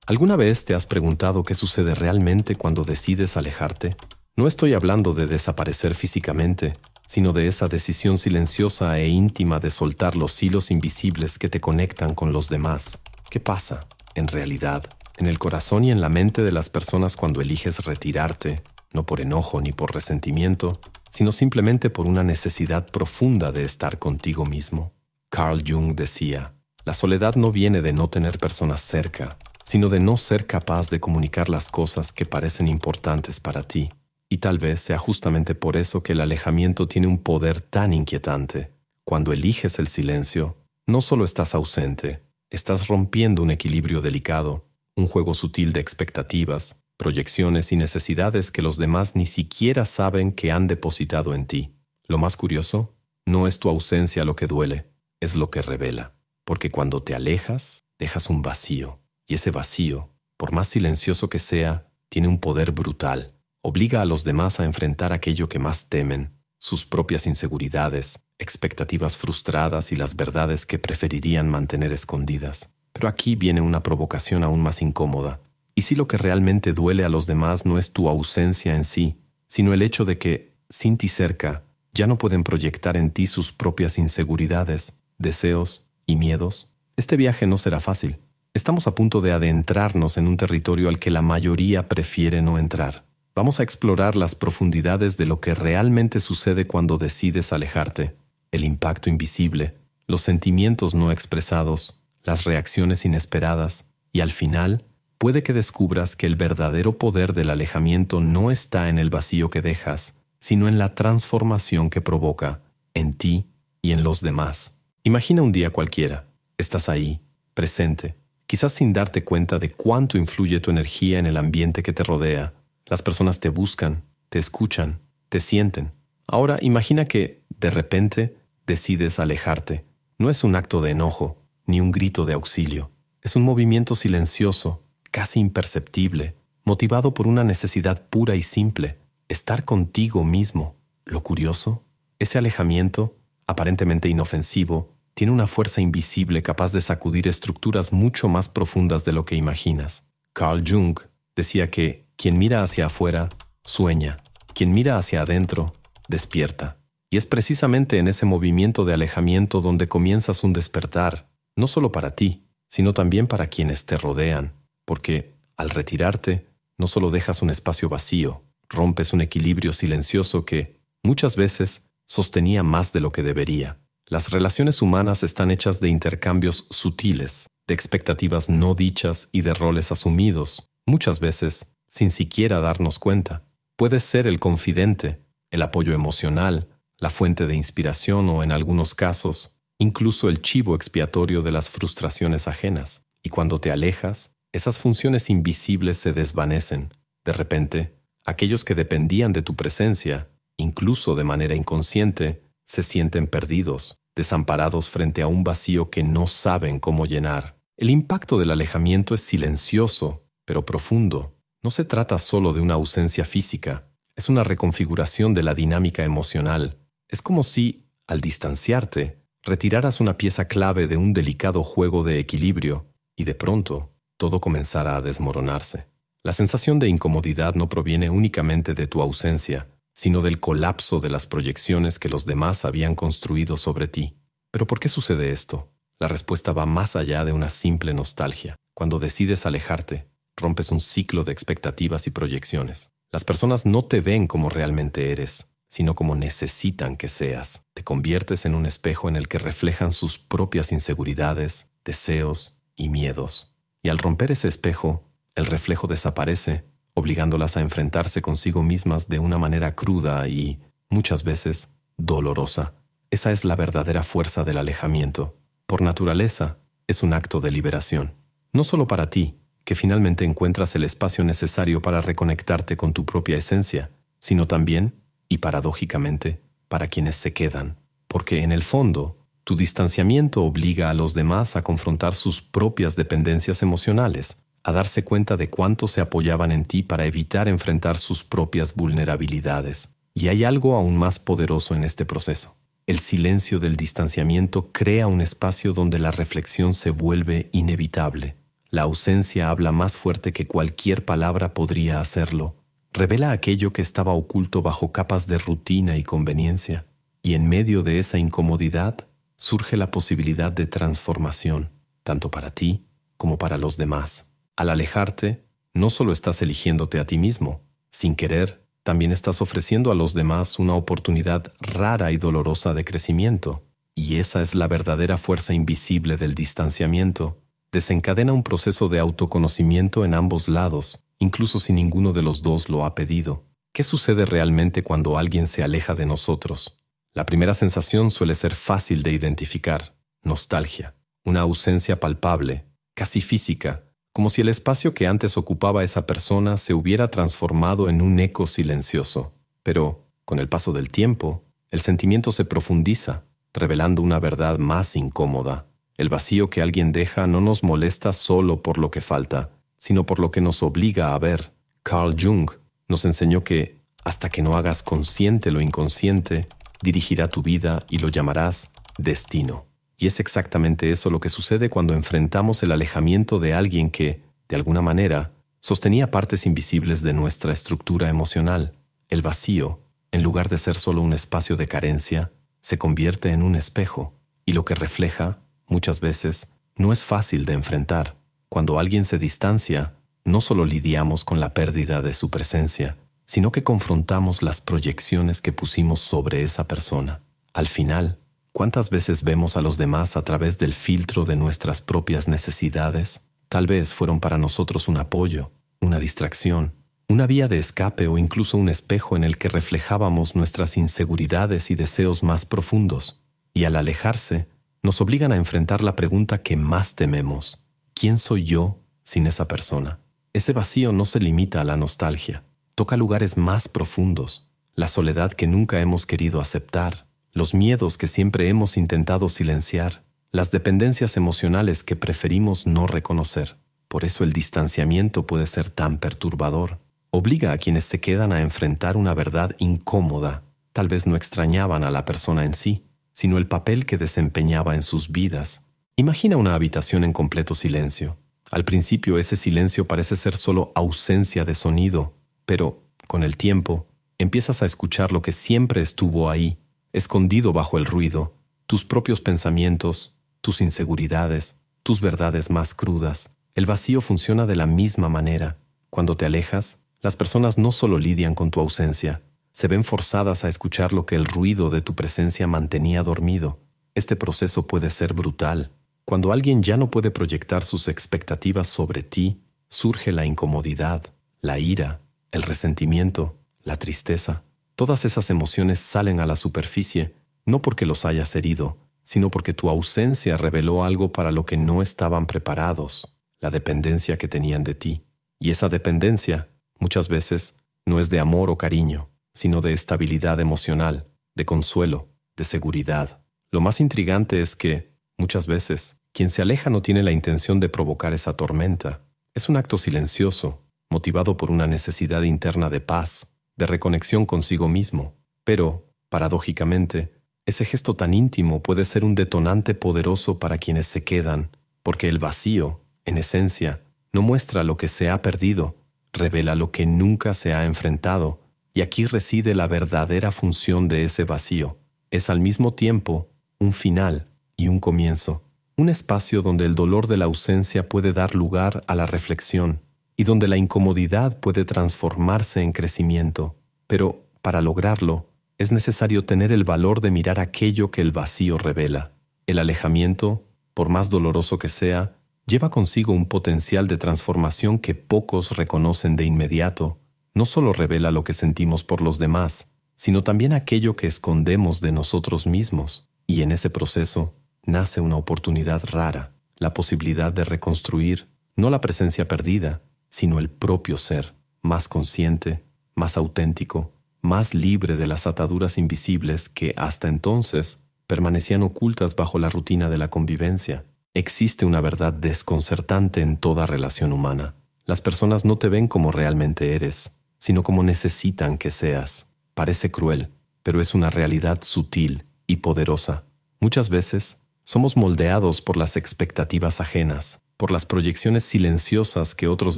¿Alguna vez te has preguntado qué sucede realmente cuando decides alejarte? No estoy hablando de desaparecer físicamente, sino de esa decisión silenciosa e íntima de soltar los hilos invisibles que te conectan con los demás. ¿Qué pasa, en realidad, en el corazón y en la mente de las personas cuando eliges retirarte, no por enojo ni por resentimiento, sino simplemente por una necesidad profunda de estar contigo mismo? Carl Jung decía, la soledad no viene de no tener personas cerca, sino de no ser capaz de comunicar las cosas que parecen importantes para ti. Y tal vez sea justamente por eso que el alejamiento tiene un poder tan inquietante. Cuando eliges el silencio, no solo estás ausente, estás rompiendo un equilibrio delicado, un juego sutil de expectativas, proyecciones y necesidades que los demás ni siquiera saben que han depositado en ti. Lo más curioso, no es tu ausencia lo que duele, es lo que revela. Porque cuando te alejas, dejas un vacío. Y ese vacío, por más silencioso que sea, tiene un poder brutal. Obliga a los demás a enfrentar aquello que más temen, sus propias inseguridades, expectativas frustradas y las verdades que preferirían mantener escondidas. Pero aquí viene una provocación aún más incómoda. ¿Y si lo que realmente duele a los demás no es tu ausencia en sí, sino el hecho de que, sin ti cerca, ya no pueden proyectar en ti sus propias inseguridades, deseos y miedos? Este viaje no será fácil. Estamos a punto de adentrarnos en un territorio al que la mayoría prefiere no entrar. Vamos a explorar las profundidades de lo que realmente sucede cuando decides alejarte, el impacto invisible, los sentimientos no expresados, las reacciones inesperadas, y al final, puede que descubras que el verdadero poder del alejamiento no está en el vacío que dejas, sino en la transformación que provoca, en ti y en los demás. Imagina un día cualquiera. Estás ahí, presente, quizás sin darte cuenta de cuánto influye tu energía en el ambiente que te rodea. Las personas te buscan, te escuchan, te sienten. Ahora imagina que, de repente, decides alejarte. No es un acto de enojo, ni un grito de auxilio. Es un movimiento silencioso, casi imperceptible, motivado por una necesidad pura y simple, estar contigo mismo. Lo curioso, ese alejamiento, aparentemente inofensivo, tiene una fuerza invisible capaz de sacudir estructuras mucho más profundas de lo que imaginas. Carl Jung decía que quien mira hacia afuera, sueña. Quien mira hacia adentro, despierta. Y es precisamente en ese movimiento de alejamiento donde comienzas un despertar, no solo para ti, sino también para quienes te rodean. Porque, al retirarte, no solo dejas un espacio vacío, rompes un equilibrio silencioso que, muchas veces, sostenía más de lo que debería. Las relaciones humanas están hechas de intercambios sutiles, de expectativas no dichas y de roles asumidos, muchas veces sin siquiera darnos cuenta. Puedes ser el confidente, el apoyo emocional, la fuente de inspiración o, en algunos casos, incluso el chivo expiatorio de las frustraciones ajenas. Y cuando te alejas, esas funciones invisibles se desvanecen. De repente, aquellos que dependían de tu presencia, incluso de manera inconsciente, se sienten perdidos, desamparados frente a un vacío que no saben cómo llenar. El impacto del alejamiento es silencioso, pero profundo. No se trata solo de una ausencia física, es una reconfiguración de la dinámica emocional. Es como si, al distanciarte, retiraras una pieza clave de un delicado juego de equilibrio y de pronto todo comenzara a desmoronarse. La sensación de incomodidad no proviene únicamente de tu ausencia, sino del colapso de las proyecciones que los demás habían construido sobre ti. ¿Pero por qué sucede esto? La respuesta va más allá de una simple nostalgia. Cuando decides alejarte, rompes un ciclo de expectativas y proyecciones. Las personas no te ven como realmente eres, sino como necesitan que seas. Te conviertes en un espejo en el que reflejan sus propias inseguridades, deseos y miedos. Y al romper ese espejo, el reflejo desaparece, obligándolas a enfrentarse consigo mismas de una manera cruda y, muchas veces, dolorosa. Esa es la verdadera fuerza del alejamiento. Por naturaleza, es un acto de liberación. No solo para ti, que finalmente encuentras el espacio necesario para reconectarte con tu propia esencia, sino también, y paradójicamente, para quienes se quedan. Porque en el fondo, tu distanciamiento obliga a los demás a confrontar sus propias dependencias emocionales, a darse cuenta de cuánto se apoyaban en ti para evitar enfrentar sus propias vulnerabilidades. Y hay algo aún más poderoso en este proceso. El silencio del distanciamiento crea un espacio donde la reflexión se vuelve inevitable. La ausencia habla más fuerte que cualquier palabra podría hacerlo. Revela aquello que estaba oculto bajo capas de rutina y conveniencia. Y en medio de esa incomodidad surge la posibilidad de transformación, tanto para ti como para los demás. Al alejarte, no solo estás eligiéndote a ti mismo, sin querer, también estás ofreciendo a los demás una oportunidad rara y dolorosa de crecimiento. Y esa es la verdadera fuerza invisible del distanciamiento. Desencadena un proceso de autoconocimiento en ambos lados, incluso si ninguno de los dos lo ha pedido. ¿Qué sucede realmente cuando alguien se aleja de nosotros? La primera sensación suele ser fácil de identificar: nostalgia, una ausencia palpable, casi física, como si el espacio que antes ocupaba esa persona se hubiera transformado en un eco silencioso. Pero, con el paso del tiempo, el sentimiento se profundiza, revelando una verdad más incómoda. El vacío que alguien deja no nos molesta solo por lo que falta, sino por lo que nos obliga a ver. Carl Jung nos enseñó que, hasta que no hagas consciente lo inconsciente, dirigirá tu vida y lo llamarás destino. Y es exactamente eso lo que sucede cuando enfrentamos el alejamiento de alguien que, de alguna manera, sostenía partes invisibles de nuestra estructura emocional. El vacío, en lugar de ser solo un espacio de carencia, se convierte en un espejo, y lo que refleja, muchas veces, no es fácil de enfrentar. Cuando alguien se distancia, no solo lidiamos con la pérdida de su presencia, sino que confrontamos las proyecciones que pusimos sobre esa persona. Al final, ¿cuántas veces vemos a los demás a través del filtro de nuestras propias necesidades? Tal vez fueron para nosotros un apoyo, una distracción, una vía de escape o incluso un espejo en el que reflejábamos nuestras inseguridades y deseos más profundos. Y al alejarse, nos obligan a enfrentar la pregunta que más tememos: ¿quién soy yo sin esa persona? Ese vacío no se limita a la nostalgia, toca lugares más profundos, la soledad que nunca hemos querido aceptar, los miedos que siempre hemos intentado silenciar, las dependencias emocionales que preferimos no reconocer. Por eso el distanciamiento puede ser tan perturbador. Obliga a quienes se quedan a enfrentar una verdad incómoda. Tal vez no extrañaban a la persona en sí, sino el papel que desempeñaba en sus vidas. Imagina una habitación en completo silencio. Al principio ese silencio parece ser solo ausencia de sonido, pero, con el tiempo, empiezas a escuchar lo que siempre estuvo ahí, escondido bajo el ruido: tus propios pensamientos, tus inseguridades, tus verdades más crudas. El vacío funciona de la misma manera. Cuando te alejas, las personas no solo lidian con tu ausencia, se ven forzadas a escuchar lo que el ruido de tu presencia mantenía dormido. Este proceso puede ser brutal. Cuando alguien ya no puede proyectar sus expectativas sobre ti, surge la incomodidad, la ira, el resentimiento, la tristeza. Todas esas emociones salen a la superficie, no porque los hayas herido, sino porque tu ausencia reveló algo para lo que no estaban preparados: la dependencia que tenían de ti. Y esa dependencia, muchas veces, no es de amor o cariño, sino de estabilidad emocional, de consuelo, de seguridad. Lo más intrigante es que, muchas veces, quien se aleja no tiene la intención de provocar esa tormenta. Es un acto silencioso, motivado por una necesidad interna de paz, de reconexión consigo mismo. Pero, paradójicamente, ese gesto tan íntimo puede ser un detonante poderoso para quienes se quedan, porque el vacío, en esencia, no muestra lo que se ha perdido, revela lo que nunca se ha enfrentado, y aquí reside la verdadera función de ese vacío. Es al mismo tiempo un final y un comienzo, un espacio donde el dolor de la ausencia puede dar lugar a la reflexión y donde la incomodidad puede transformarse en crecimiento. Pero, para lograrlo, es necesario tener el valor de mirar aquello que el vacío revela. El alejamiento, por más doloroso que sea, lleva consigo un potencial de transformación que pocos reconocen de inmediato. No solo revela lo que sentimos por los demás, sino también aquello que escondemos de nosotros mismos. Y en ese proceso nace una oportunidad rara, la posibilidad de reconstruir, no la presencia perdida, sino el propio ser, más consciente, más auténtico, más libre de las ataduras invisibles que, hasta entonces, permanecían ocultas bajo la rutina de la convivencia. Existe una verdad desconcertante en toda relación humana. Las personas no te ven como realmente eres, sino como necesitan que seas. Parece cruel, pero es una realidad sutil y poderosa. Muchas veces somos moldeados por las expectativas ajenas. por las proyecciones silenciosas que otros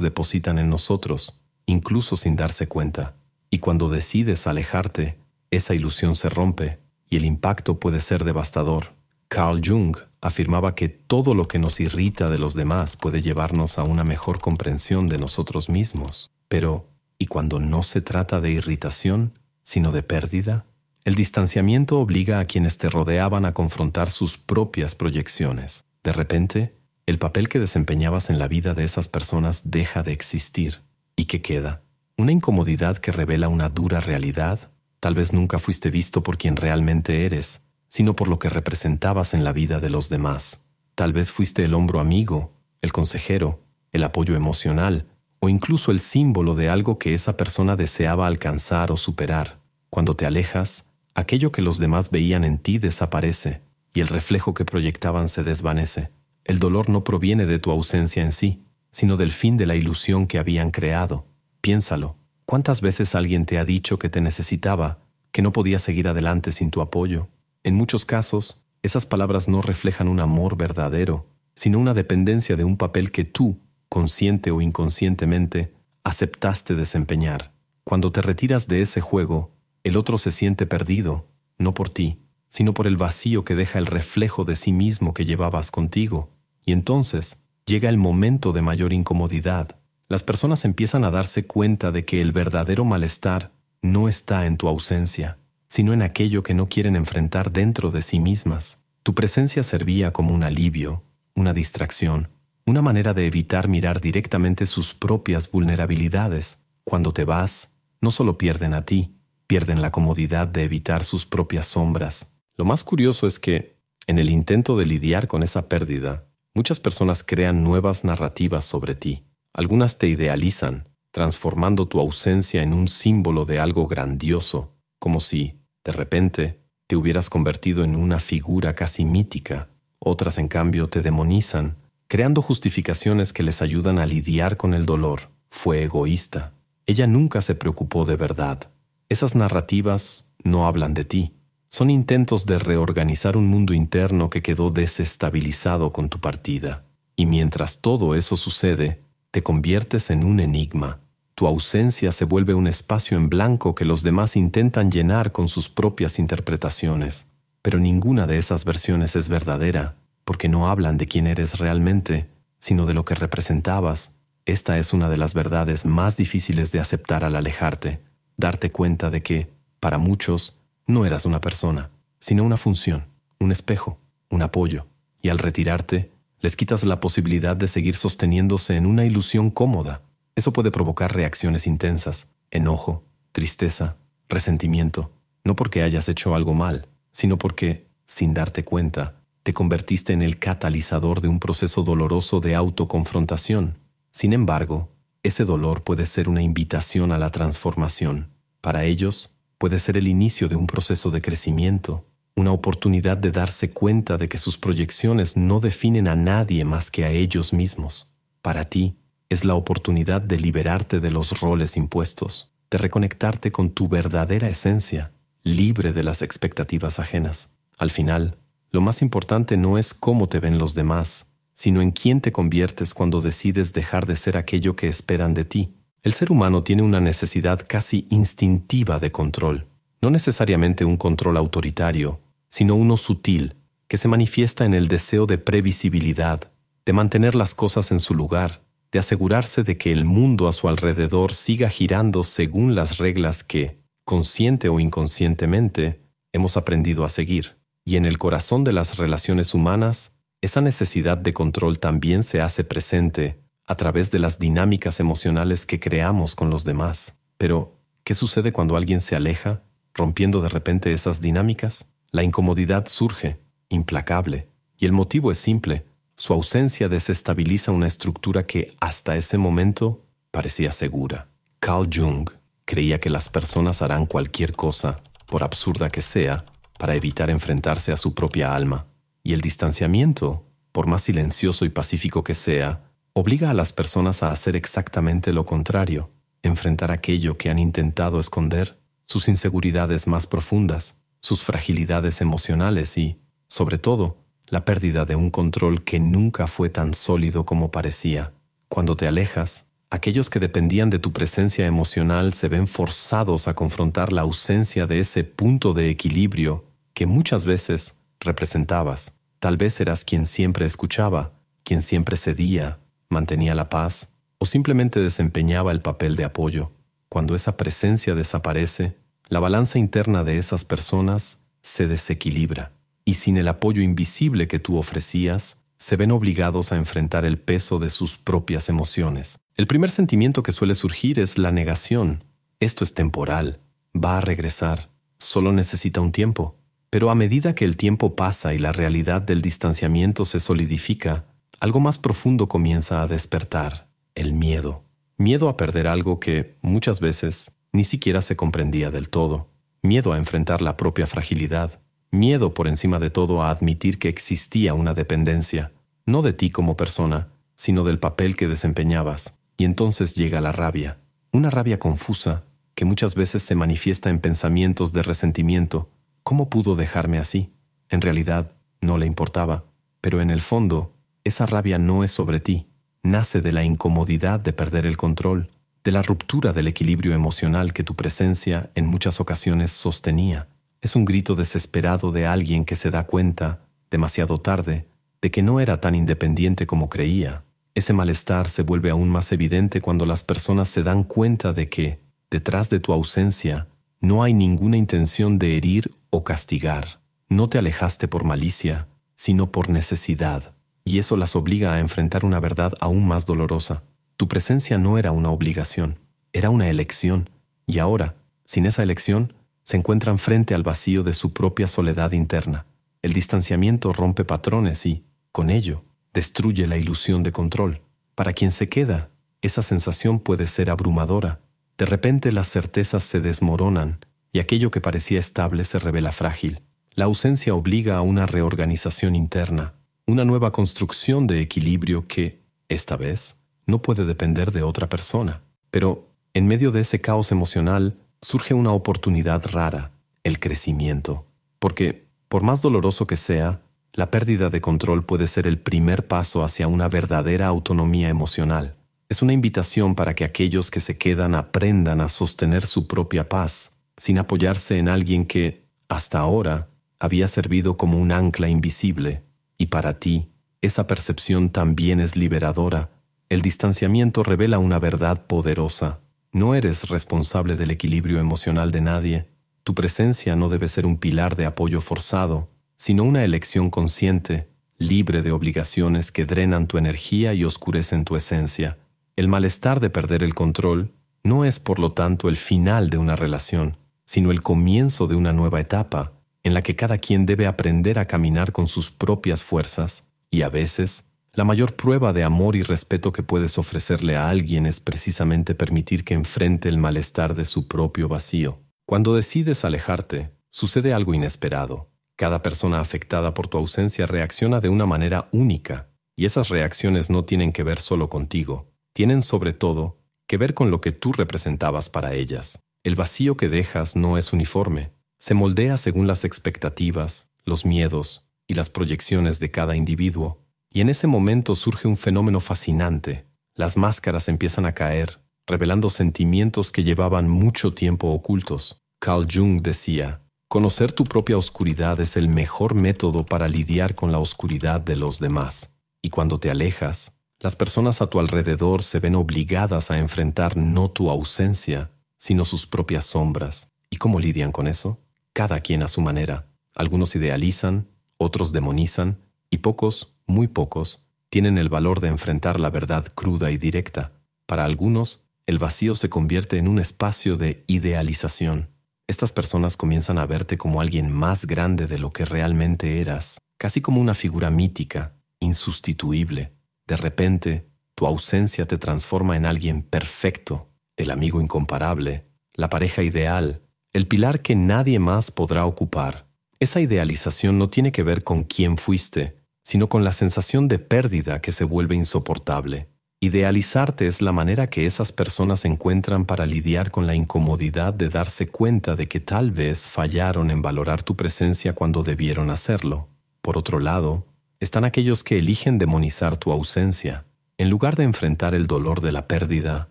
depositan en nosotros, incluso sin darse cuenta. Y cuando decides alejarte, esa ilusión se rompe y el impacto puede ser devastador. Carl Jung afirmaba que todo lo que nos irrita de los demás puede llevarnos a una mejor comprensión de nosotros mismos. Pero, ¿y cuando no se trata de irritación, sino de pérdida? El distanciamiento obliga a quienes te rodeaban a confrontar sus propias proyecciones. De repente, el papel que desempeñabas en la vida de esas personas deja de existir. ¿Y qué queda? Una incomodidad que revela una dura realidad. Tal vez nunca fuiste visto por quien realmente eres, sino por lo que representabas en la vida de los demás. Tal vez fuiste el hombro amigo, el consejero, el apoyo emocional, o incluso el símbolo de algo que esa persona deseaba alcanzar o superar. Cuando te alejas, aquello que los demás veían en ti desaparece, y el reflejo que proyectaban se desvanece. El dolor no proviene de tu ausencia en sí, sino del fin de la ilusión que habían creado. Piénsalo. ¿Cuántas veces alguien te ha dicho que te necesitaba, que no podía seguir adelante sin tu apoyo? En muchos casos, esas palabras no reflejan un amor verdadero, sino una dependencia de un papel que tú, consciente o inconscientemente, aceptaste desempeñar. Cuando te retiras de ese juego, el otro se siente perdido, no por ti, sino por el vacío que deja el reflejo de sí mismo que llevabas contigo. Y entonces llega el momento de mayor incomodidad. Las personas empiezan a darse cuenta de que el verdadero malestar no está en tu ausencia, sino en aquello que no quieren enfrentar dentro de sí mismas. Tu presencia servía como un alivio, una distracción, una manera de evitar mirar directamente sus propias vulnerabilidades. Cuando te vas, no solo pierden a ti, pierden la comodidad de evitar sus propias sombras. Lo más curioso es que, en el intento de lidiar con esa pérdida, muchas personas crean nuevas narrativas sobre ti. Algunas te idealizan, transformando tu ausencia en un símbolo de algo grandioso, como si, de repente, te hubieras convertido en una figura casi mítica. Otras, en cambio, te demonizan, creando justificaciones que les ayudan a lidiar con el dolor. Fue egoísta. Ella nunca se preocupó de verdad. Esas narrativas no hablan de ti. Son intentos de reorganizar un mundo interno que quedó desestabilizado con tu partida. Y mientras todo eso sucede, te conviertes en un enigma. Tu ausencia se vuelve un espacio en blanco que los demás intentan llenar con sus propias interpretaciones. Pero ninguna de esas versiones es verdadera, porque no hablan de quién eres realmente, sino de lo que representabas. Esta es una de las verdades más difíciles de aceptar al alejarte, darte cuenta de que, para muchos, no eras una persona, sino una función, un espejo, un apoyo, y al retirarte, les quitas la posibilidad de seguir sosteniéndose en una ilusión cómoda. Eso puede provocar reacciones intensas, enojo, tristeza, resentimiento, no porque hayas hecho algo mal, sino porque, sin darte cuenta, te convertiste en el catalizador de un proceso doloroso de autoconfrontación. Sin embargo, ese dolor puede ser una invitación a la transformación. Para ellos, puede ser el inicio de un proceso de crecimiento, una oportunidad de darse cuenta de que sus proyecciones no definen a nadie más que a ellos mismos. Para ti, es la oportunidad de liberarte de los roles impuestos, de reconectarte con tu verdadera esencia, libre de las expectativas ajenas. Al final, lo más importante no es cómo te ven los demás, sino en quién te conviertes cuando decides dejar de ser aquello que esperan de ti. El ser humano tiene una necesidad casi instintiva de control, no necesariamente un control autoritario, sino uno sutil, que se manifiesta en el deseo de previsibilidad, de mantener las cosas en su lugar, de asegurarse de que el mundo a su alrededor siga girando según las reglas que, consciente o inconscientemente, hemos aprendido a seguir. Y en el corazón de las relaciones humanas, esa necesidad de control también se hace presente a través de las dinámicas emocionales que creamos con los demás. Pero, ¿qué sucede cuando alguien se aleja, rompiendo de repente esas dinámicas? La incomodidad surge, implacable, y el motivo es simple. Su ausencia desestabiliza una estructura que, hasta ese momento, parecía segura. Carl Jung creía que las personas harán cualquier cosa, por absurda que sea, para evitar enfrentarse a su propia alma. Y el distanciamiento, por más silencioso y pacífico que sea, obliga a las personas a hacer exactamente lo contrario, enfrentar aquello que han intentado esconder, sus inseguridades más profundas, sus fragilidades emocionales y, sobre todo, la pérdida de un control que nunca fue tan sólido como parecía. Cuando te alejas, aquellos que dependían de tu presencia emocional se ven forzados a confrontar la ausencia de ese punto de equilibrio que muchas veces representabas. Tal vez eras quien siempre escuchaba, quien siempre cedía, mantenía la paz o simplemente desempeñaba el papel de apoyo. Cuando esa presencia desaparece, la balanza interna de esas personas se desequilibra y sin el apoyo invisible que tú ofrecías, se ven obligados a enfrentar el peso de sus propias emociones. El primer sentimiento que suele surgir es la negación. Esto es temporal, va a regresar, solo necesita un tiempo. Pero a medida que el tiempo pasa y la realidad del distanciamiento se solidifica, algo más profundo comienza a despertar: el miedo. Miedo a perder algo que, muchas veces, ni siquiera se comprendía del todo. Miedo a enfrentar la propia fragilidad. Miedo, por encima de todo, a admitir que existía una dependencia, no de ti como persona, sino del papel que desempeñabas. Y entonces llega la rabia. Una rabia confusa, que muchas veces se manifiesta en pensamientos de resentimiento. ¿Cómo pudo dejarme así? En realidad, no le importaba. Pero en el fondo, esa rabia no es sobre ti. Nace de la incomodidad de perder el control, de la ruptura del equilibrio emocional que tu presencia en muchas ocasiones sostenía. Es un grito desesperado de alguien que se da cuenta, demasiado tarde, de que no era tan independiente como creía. Ese malestar se vuelve aún más evidente cuando las personas se dan cuenta de que, detrás de tu ausencia, no hay ninguna intención de herir o castigar. No te alejaste por malicia, sino por necesidad. Y eso las obliga a enfrentar una verdad aún más dolorosa. Tu presencia no era una obligación, era una elección. Y ahora, sin esa elección, se encuentran frente al vacío de su propia soledad interna. El distanciamiento rompe patrones y, con ello, destruye la ilusión de control. Para quien se queda, esa sensación puede ser abrumadora. De repente las certezas se desmoronan y aquello que parecía estable se revela frágil. La ausencia obliga a una reorganización interna, una nueva construcción de equilibrio que, esta vez, no puede depender de otra persona. Pero, en medio de ese caos emocional, surge una oportunidad rara: el crecimiento. Porque, por más doloroso que sea, la pérdida de control puede ser el primer paso hacia una verdadera autonomía emocional. Es una invitación para que aquellos que se quedan aprendan a sostener su propia paz, sin apoyarse en alguien que, hasta ahora, había servido como un ancla invisible. Y para ti, esa percepción también es liberadora. El distanciamiento revela una verdad poderosa. No eres responsable del equilibrio emocional de nadie. Tu presencia no debe ser un pilar de apoyo forzado, sino una elección consciente, libre de obligaciones que drenan tu energía y oscurecen tu esencia. El malestar de perder el control no es, por lo tanto, el final de una relación, sino el comienzo de una nueva etapa, en la que cada quien debe aprender a caminar con sus propias fuerzas, y a veces, la mayor prueba de amor y respeto que puedes ofrecerle a alguien es precisamente permitir que enfrente el malestar de su propio vacío. Cuando decides alejarte, sucede algo inesperado. Cada persona afectada por tu ausencia reacciona de una manera única, y esas reacciones no tienen que ver solo contigo. Tienen sobre todo que ver con lo que tú representabas para ellas. El vacío que dejas no es uniforme. Se moldea según las expectativas, los miedos y las proyecciones de cada individuo. Y en ese momento surge un fenómeno fascinante. Las máscaras empiezan a caer, revelando sentimientos que llevaban mucho tiempo ocultos. Carl Jung decía: conocer tu propia oscuridad es el mejor método para lidiar con la oscuridad de los demás. Y cuando te alejas, las personas a tu alrededor se ven obligadas a enfrentar no tu ausencia, sino sus propias sombras. ¿Y cómo lidian con eso? Cada quien a su manera. Algunos idealizan, otros demonizan, y pocos, muy pocos, tienen el valor de enfrentar la verdad cruda y directa. Para algunos, el vacío se convierte en un espacio de idealización. Estas personas comienzan a verte como alguien más grande de lo que realmente eras, casi como una figura mítica, insustituible. De repente, tu ausencia te transforma en alguien perfecto, el amigo incomparable, la pareja ideal, el pilar que nadie más podrá ocupar. Esa idealización no tiene que ver con quién fuiste, sino con la sensación de pérdida que se vuelve insoportable. Idealizarte es la manera que esas personas encuentran para lidiar con la incomodidad de darse cuenta de que tal vez fallaron en valorar tu presencia cuando debieron hacerlo. Por otro lado, Están aquellos que eligen demonizar tu ausencia. En lugar de enfrentar el dolor de la pérdida,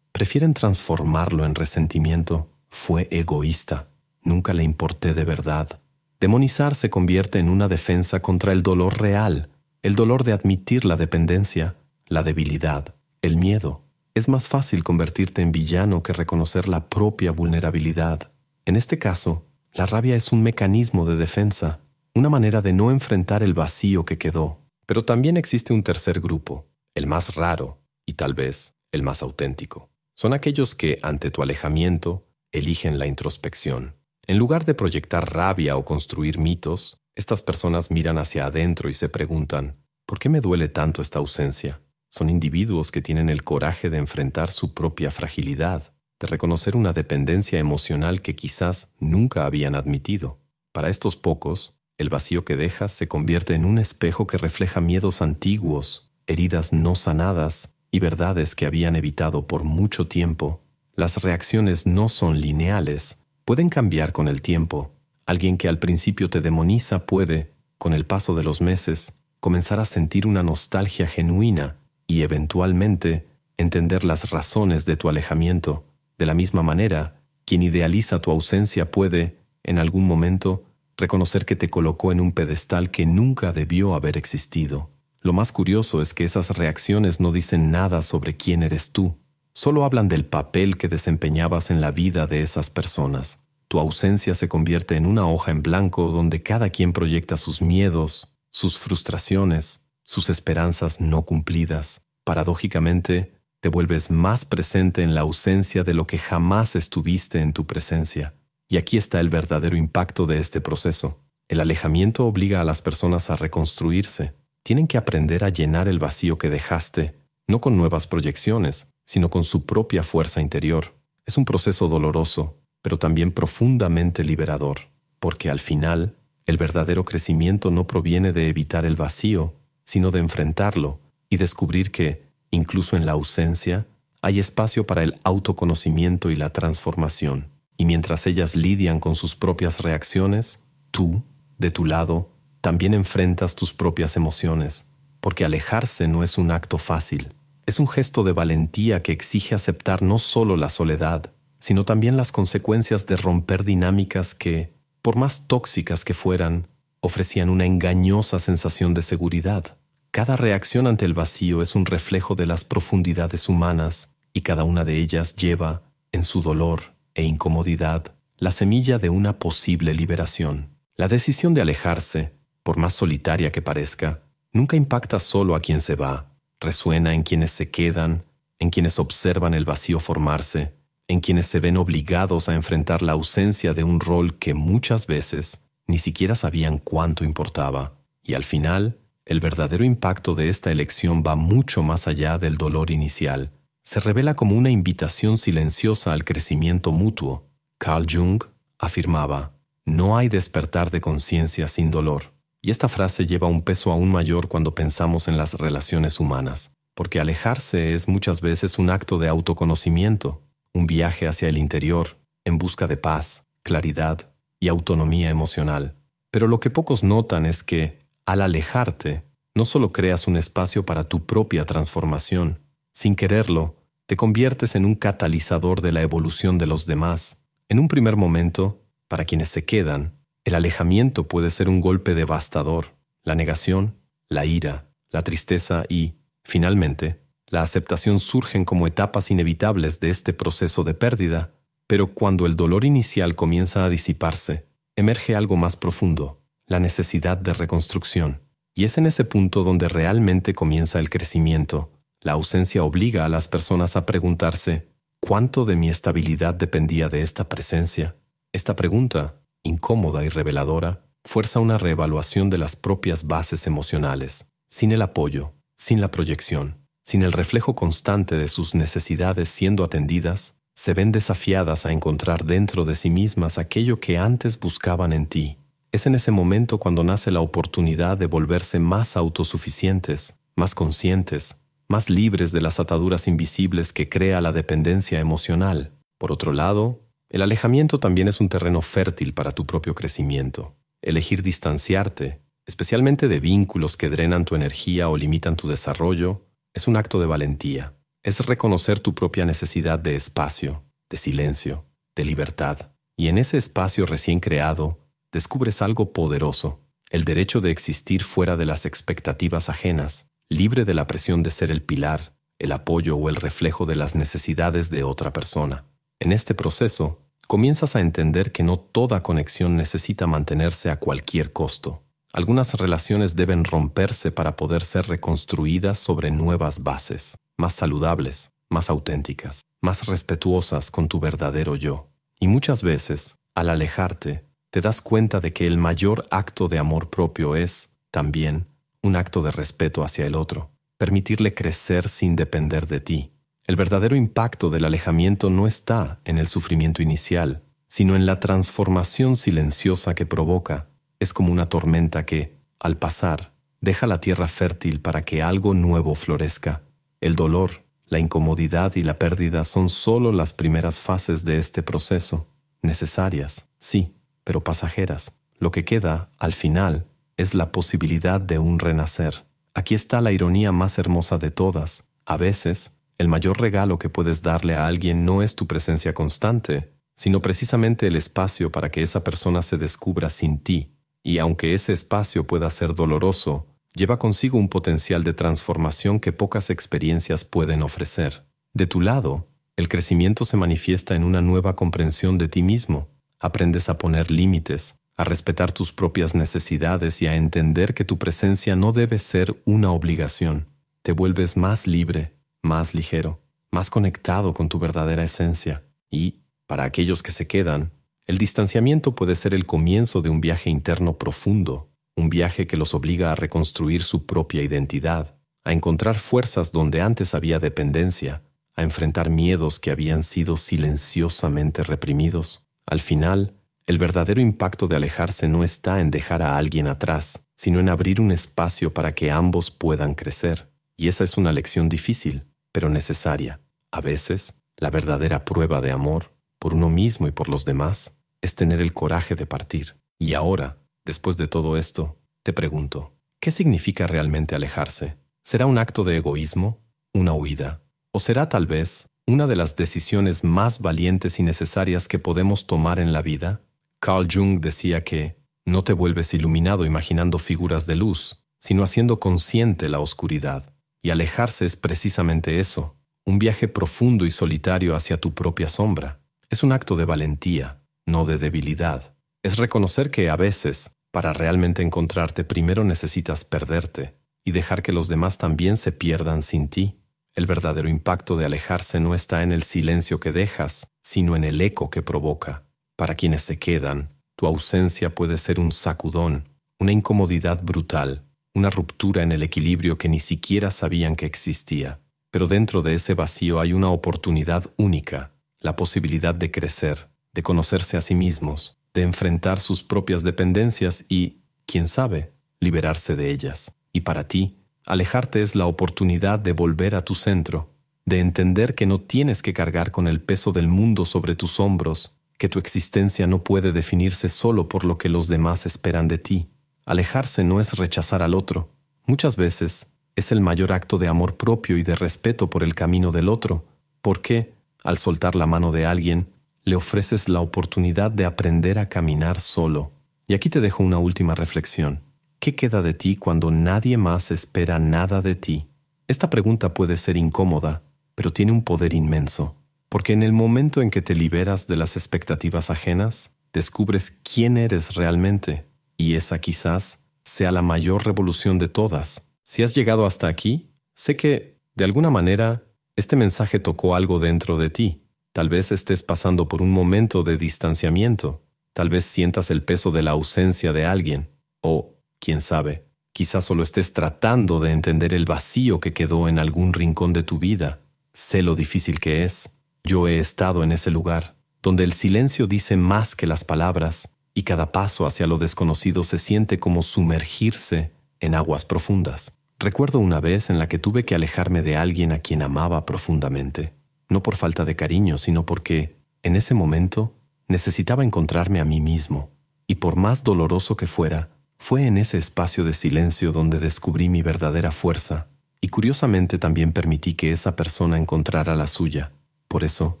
prefieren transformarlo en resentimiento. Fue egoísta. Nunca le importé de verdad. Demonizar se convierte en una defensa contra el dolor real, el dolor de admitir la dependencia, la debilidad, el miedo. Es más fácil convertirte en villano que reconocer la propia vulnerabilidad. En este caso, la rabia es un mecanismo de defensa, una manera de no enfrentar el vacío que quedó. Pero también existe un tercer grupo, el más raro y tal vez el más auténtico. Son aquellos que, ante tu alejamiento, eligen la introspección. En lugar de proyectar rabia o construir mitos, estas personas miran hacia adentro y se preguntan, ¿por qué me duele tanto esta ausencia? Son individuos que tienen el coraje de enfrentar su propia fragilidad, de reconocer una dependencia emocional que quizás nunca habían admitido. Para estos pocos, el vacío que dejas se convierte en un espejo que refleja miedos antiguos, heridas no sanadas y verdades que habían evitado por mucho tiempo. Las reacciones no son lineales, pueden cambiar con el tiempo. Alguien que al principio te demoniza puede, con el paso de los meses, comenzar a sentir una nostalgia genuina y eventualmente entender las razones de tu alejamiento. De la misma manera, quien idealiza tu ausencia puede, en algún momento, reconocer que te colocó en un pedestal que nunca debió haber existido. Lo más curioso es que esas reacciones no dicen nada sobre quién eres tú. Solo hablan del papel que desempeñabas en la vida de esas personas. Tu ausencia se convierte en una hoja en blanco donde cada quien proyecta sus miedos, sus frustraciones, sus esperanzas no cumplidas. Paradójicamente, te vuelves más presente en la ausencia de lo que jamás estuviste en tu presencia. Y aquí está el verdadero impacto de este proceso. El alejamiento obliga a las personas a reconstruirse. Tienen que aprender a llenar el vacío que dejaste, no con nuevas proyecciones, sino con su propia fuerza interior. Es un proceso doloroso, pero también profundamente liberador, porque al final, el verdadero crecimiento no proviene de evitar el vacío, sino de enfrentarlo y descubrir que, incluso en la ausencia, hay espacio para el autoconocimiento y la transformación. Y mientras ellas lidian con sus propias reacciones, tú, de tu lado, también enfrentas tus propias emociones, porque alejarse no es un acto fácil. Es un gesto de valentía que exige aceptar no solo la soledad, sino también las consecuencias de romper dinámicas que, por más tóxicas que fueran, ofrecían una engañosa sensación de seguridad. Cada reacción ante el vacío es un reflejo de las profundidades humanas y cada una de ellas lleva, en su dolor e incomodidad, la semilla de una posible liberación. La decisión de alejarse, por más solitaria que parezca, nunca impacta solo a quien se va. Resuena en quienes se quedan, en quienes observan el vacío formarse, en quienes se ven obligados a enfrentar la ausencia de un rol que muchas veces ni siquiera sabían cuánto importaba. Y al final, el verdadero impacto de esta elección va mucho más allá del dolor inicial. Se revela como una invitación silenciosa al crecimiento mutuo. Carl Jung afirmaba, «No hay despertar de conciencia sin dolor». Y esta frase lleva un peso aún mayor cuando pensamos en las relaciones humanas, porque alejarse es muchas veces un acto de autoconocimiento, un viaje hacia el interior, en busca de paz, claridad y autonomía emocional. Pero lo que pocos notan es que, al alejarte, no solo creas un espacio para tu propia transformación, sin quererlo, te conviertes en un catalizador de la evolución de los demás. En un primer momento, para quienes se quedan, el alejamiento puede ser un golpe devastador. La negación, la ira, la tristeza y, finalmente, la aceptación surgen como etapas inevitables de este proceso de pérdida, pero cuando el dolor inicial comienza a disiparse, emerge algo más profundo, la necesidad de reconstrucción. Y es en ese punto donde realmente comienza el crecimiento. La ausencia obliga a las personas a preguntarse, ¿cuánto de mi estabilidad dependía de esta presencia? Esta pregunta, incómoda y reveladora, fuerza una reevaluación de las propias bases emocionales. Sin el apoyo, sin la proyección, sin el reflejo constante de sus necesidades siendo atendidas, se ven desafiadas a encontrar dentro de sí mismas aquello que antes buscaban en ti. Es en ese momento cuando nace la oportunidad de volverse más autosuficientes, más conscientes, más libres de las ataduras invisibles que crea la dependencia emocional. Por otro lado, el alejamiento también es un terreno fértil para tu propio crecimiento. Elegir distanciarte, especialmente de vínculos que drenan tu energía o limitan tu desarrollo, es un acto de valentía. Es reconocer tu propia necesidad de espacio, de silencio, de libertad. Y en ese espacio recién creado, descubres algo poderoso, el derecho de existir fuera de las expectativas ajenas, libre de la presión de ser el pilar, el apoyo o el reflejo de las necesidades de otra persona. En este proceso, comienzas a entender que no toda conexión necesita mantenerse a cualquier costo. Algunas relaciones deben romperse para poder ser reconstruidas sobre nuevas bases, más saludables, más auténticas, más respetuosas con tu verdadero yo. Y muchas veces, al alejarte, te das cuenta de que el mayor acto de amor propio es, también, un acto de respeto hacia el otro, permitirle crecer sin depender de ti. El verdadero impacto del alejamiento no está en el sufrimiento inicial, sino en la transformación silenciosa que provoca. Es como una tormenta que, al pasar, deja la tierra fértil para que algo nuevo florezca. El dolor, la incomodidad y la pérdida son solo las primeras fases de este proceso, necesarias, sí, pero pasajeras. Lo que queda, al final, es la posibilidad de un renacer. Aquí está la ironía más hermosa de todas. A veces, el mayor regalo que puedes darle a alguien no es tu presencia constante, sino precisamente el espacio para que esa persona se descubra sin ti. Y aunque ese espacio pueda ser doloroso, lleva consigo un potencial de transformación que pocas experiencias pueden ofrecer. De tu lado, el crecimiento se manifiesta en una nueva comprensión de ti mismo. Aprendes a poner límites, a respetar tus propias necesidades y a entender que tu presencia no debe ser una obligación. Te vuelves más libre, más ligero, más conectado con tu verdadera esencia. Y, para aquellos que se quedan, el distanciamiento puede ser el comienzo de un viaje interno profundo, un viaje que los obliga a reconstruir su propia identidad, a encontrar fuerzas donde antes había dependencia, a enfrentar miedos que habían sido silenciosamente reprimidos. Al final, el verdadero impacto de alejarse no está en dejar a alguien atrás, sino en abrir un espacio para que ambos puedan crecer. Y esa es una lección difícil, pero necesaria. A veces, la verdadera prueba de amor, por uno mismo y por los demás, es tener el coraje de partir. Y ahora, después de todo esto, te pregunto, ¿qué significa realmente alejarse? ¿Será un acto de egoísmo? ¿Una huida? ¿O será tal vez una de las decisiones más valientes y necesarias que podemos tomar en la vida? Carl Jung decía que no te vuelves iluminado imaginando figuras de luz, sino haciendo consciente la oscuridad. Y alejarse es precisamente eso, un viaje profundo y solitario hacia tu propia sombra. Es un acto de valentía, no de debilidad. Es reconocer que a veces, para realmente encontrarte, primero necesitas perderte y dejar que los demás también se pierdan sin ti. El verdadero impacto de alejarse no está en el silencio que dejas, sino en el eco que provoca. Para quienes se quedan, tu ausencia puede ser un sacudón, una incomodidad brutal, una ruptura en el equilibrio que ni siquiera sabían que existía. Pero dentro de ese vacío hay una oportunidad única, la posibilidad de crecer, de conocerse a sí mismos, de enfrentar sus propias dependencias y, quién sabe, liberarse de ellas. Y para ti, alejarte es la oportunidad de volver a tu centro, de entender que no tienes que cargar con el peso del mundo sobre tus hombros, que tu existencia no puede definirse solo por lo que los demás esperan de ti. Alejarse no es rechazar al otro. Muchas veces es el mayor acto de amor propio y de respeto por el camino del otro, porque, al soltar la mano de alguien, le ofreces la oportunidad de aprender a caminar solo. Y aquí te dejo una última reflexión. ¿Qué queda de ti cuando nadie más espera nada de ti? Esta pregunta puede ser incómoda, pero tiene un poder inmenso, porque en el momento en que te liberas de las expectativas ajenas, descubres quién eres realmente, y esa quizás sea la mayor revolución de todas. Si has llegado hasta aquí, sé que, de alguna manera, este mensaje tocó algo dentro de ti. Tal vez estés pasando por un momento de distanciamiento. Tal vez sientas el peso de la ausencia de alguien. O, quién sabe, quizás solo estés tratando de entender el vacío que quedó en algún rincón de tu vida. Sé lo difícil que es. Yo he estado en ese lugar, donde el silencio dice más que las palabras, y cada paso hacia lo desconocido se siente como sumergirse en aguas profundas. Recuerdo una vez en la que tuve que alejarme de alguien a quien amaba profundamente. No por falta de cariño, sino porque, en ese momento, necesitaba encontrarme a mí mismo. Y por más doloroso que fuera, Fue en ese espacio de silencio donde descubrí mi verdadera fuerza, y curiosamente también permití que esa persona encontrara la suya. Por eso,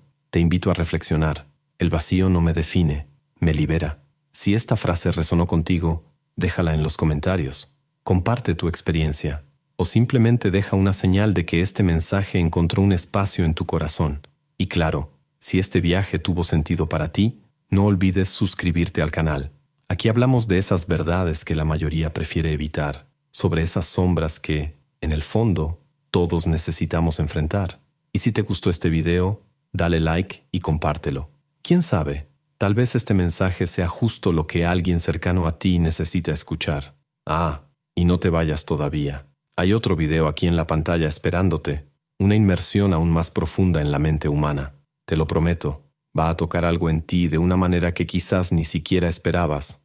te invito a reflexionar. El vacío no me define, me libera. Si esta frase resonó contigo, déjala en los comentarios. Comparte tu experiencia, o simplemente deja una señal de que este mensaje encontró un espacio en tu corazón. Y claro, si este viaje tuvo sentido para ti, no olvides suscribirte al canal. Aquí hablamos de esas verdades que la mayoría prefiere evitar, sobre esas sombras que, en el fondo, todos necesitamos enfrentar. Y si te gustó este video, dale like y compártelo. ¿Quién sabe? Tal vez este mensaje sea justo lo que alguien cercano a ti necesita escuchar. Ah, y no te vayas todavía. Hay otro video aquí en la pantalla esperándote, una inmersión aún más profunda en la mente humana. Te lo prometo, va a tocar algo en ti de una manera que quizás ni siquiera esperabas.